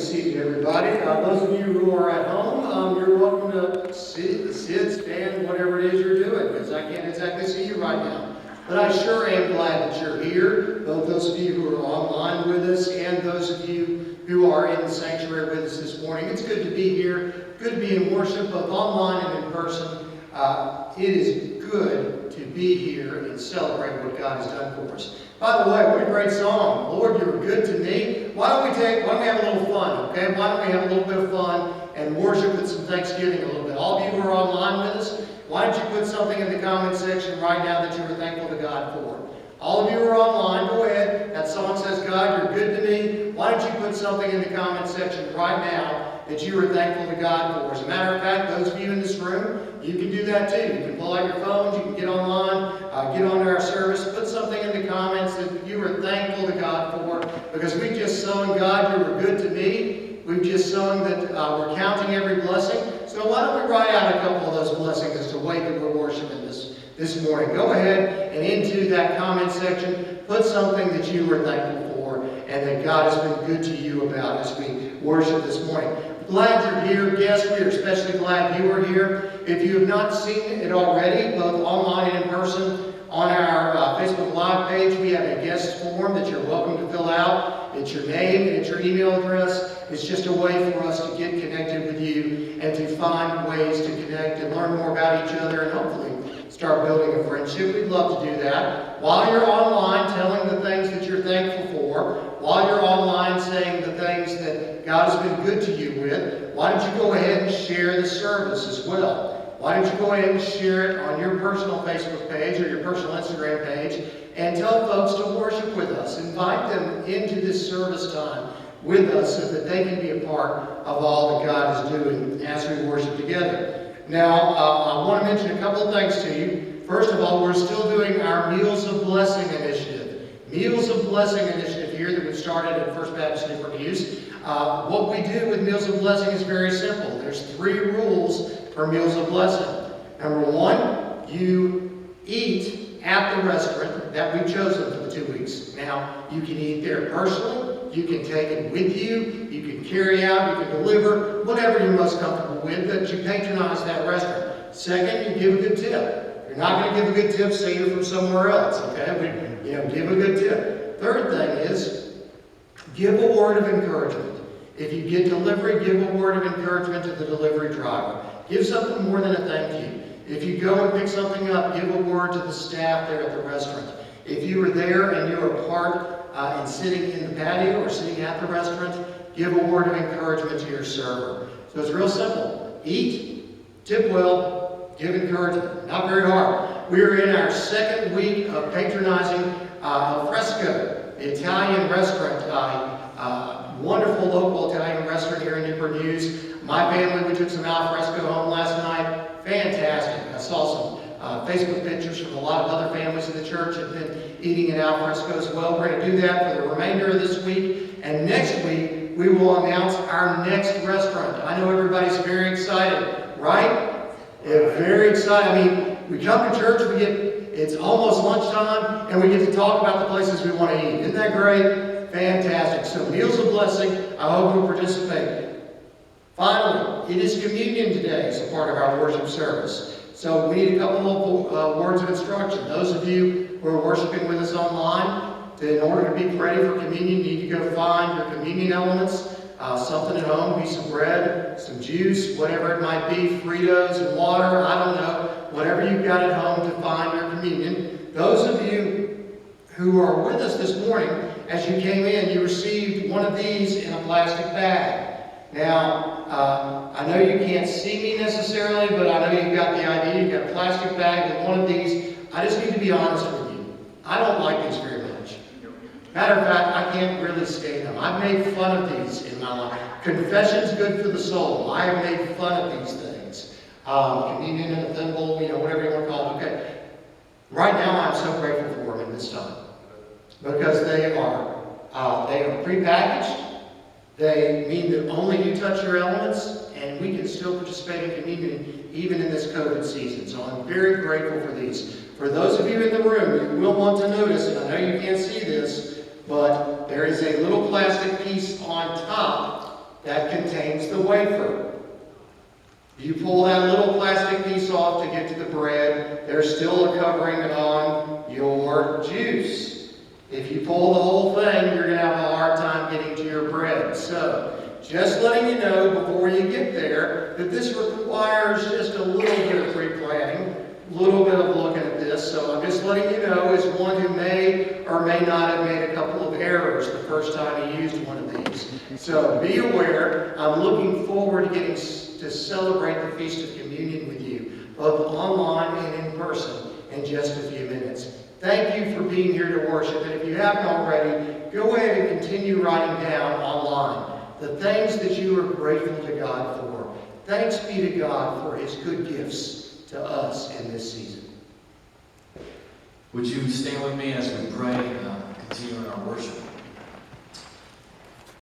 this evening, everybody. Those of you who are at home, you're welcome to sit, stand, whatever it is you're doing, because I can't exactly see you right now. But I sure am glad that you're here, both those of you who are online with us and those of you who are in the sanctuary with us this morning. It's good to be here, good to be in worship, both online and in person. It is good to be here and celebrate what God has done for us. By the way, what a great song. Lord, you were good to me. Why don't we have a little fun, okay? Why don't we have a little bit of fun and worship with some thanksgiving a little bit. All of you who are online with us, why don't you put something in the comment section right now that you were thankful to God for? All of you who are online, go ahead. That song says, God, you're good to me. Why don't you put something in the comment section right now that you were thankful to God for? As a matter of fact, those of you in this room, you can do that too. You can pull out your phones, you can get online, get on our service, put something in the comments that you were thankful to God for, because we just sung, God, you were good to me. We've just sung that we're counting every blessing. So why don't we write out a couple of those blessings as the way that we're worshiping this morning. Go ahead and into that comment section, put something that you were thankful for and that God has been good to you about as we worship this morning. Glad you're here. Yes, we are especially glad you are here. If you have not seen it already, both online and in person, on our Facebook Live page, we have a guest form that you're welcome to fill out. It's your name and it's your email address. It's just a way for us to get connected with you and to find ways to connect and learn more about each other and hopefully start building a friendship. We'd love to do that. While you're online telling the things that you're thankful for, while you're online saying the things that God has been good to you with, why don't you go ahead and share the service as well? Why don't you go ahead and share it on your personal Facebook page or your personal Instagram page and tell folks to worship with us. Invite them into this service time with us so that they can be a part of all that God is doing as we worship together. Now, I want to mention a couple of things to you. First of all, we're still doing our Meals of Blessing initiative. Meals of Blessing initiative here that we started at First Baptist Newport News. What we do with Meals of Blessing is very simple. There's 3 rules for Meals of Blessing. Number 1, you eat at the restaurant that we've chosen for the 2 weeks. Now, you can eat there personally. You can take it with you. You can carry out. You can deliver. Whatever you're most comfortable with, but you patronize that restaurant. Second, you give a good tip. You're not going to give a good tip, say you're from somewhere else, okay? Give a good tip. Third thing is, give a word of encouragement. If you get delivery, give a word of encouragement to the delivery driver. Give something more than a thank you. If you go and pick something up, give a word to the staff there at the restaurant. If you were there and you were part and sitting in the patio or sitting at the restaurant, give a word of encouragement to your server. So it's real simple. Eat, tip well, give encouragement. Not very hard. We are in our 2nd week of patronizing Al Fresco, the Italian restaurant, wonderful local Italian restaurant here in Newport News. My family, we took some al fresco home last night. Fantastic. I saw some Facebook pictures from a lot of other families in the church that have been eating at al fresco as well. We're going to do that for the remainder of this week. And next week, we will announce our next restaurant. I know everybody's very excited, right? Yeah, very excited. I mean, we come to church, it's almost lunchtime, and we get to talk about the places we want to eat. Isn't that great? Fantastic. So Meals of Blessing, I hope you'll participate. Finally, it is communion today as a part of our worship service. So we need a couple of words of instruction. Those of you who are worshiping with us online, in order to be ready for communion, you need to go find your communion elements. Something at home, piece of bread, some juice, whatever it might be, Fritos and water, I don't know. Whatever you've got at home to find your communion. Those of you who are with us this morning, as you came in, you received one of these in a plastic bag. Now, I know you can't see me necessarily, but I know you've got the idea. You've got a plastic bag with one of these. I just need to be honest with you. I don't like these very much. Matter of fact, I can't really stand them. I've made fun of these in my life. Confession's good for the soul. I have made fun of these things. Communion in a thimble, whatever you want to call it. Okay. Right now, I'm so grateful for them in this time. Because they are prepackaged. They mean that only you touch your elements, and we can still participate in communion even in this COVID season. So I'm very grateful for these. For those of you in the room, you will want to notice, and I know you can't see this, but there is a little plastic piece on top that contains the wafer. You pull that little plastic piece off to get to the bread, there's still a covering on your juice. If you pull the whole thing, you're going to have a hard time getting to your bread. So, just letting you know before you get there that this requires just a little bit of pre-planning, a little bit of looking at this. So I'm just letting you know, as one who may or may not have made a couple of errors the first time you used one of these. So be aware, I'm looking forward to getting to celebrate the Feast of Communion with you, both online and in person, in just a few minutes. Thank you for being here to worship, and if you haven't already, go ahead and continue writing down online the things that you are grateful to God for. Thanks be to God for His good gifts to us in this season. Would you stand with me as we pray, continue in our worship?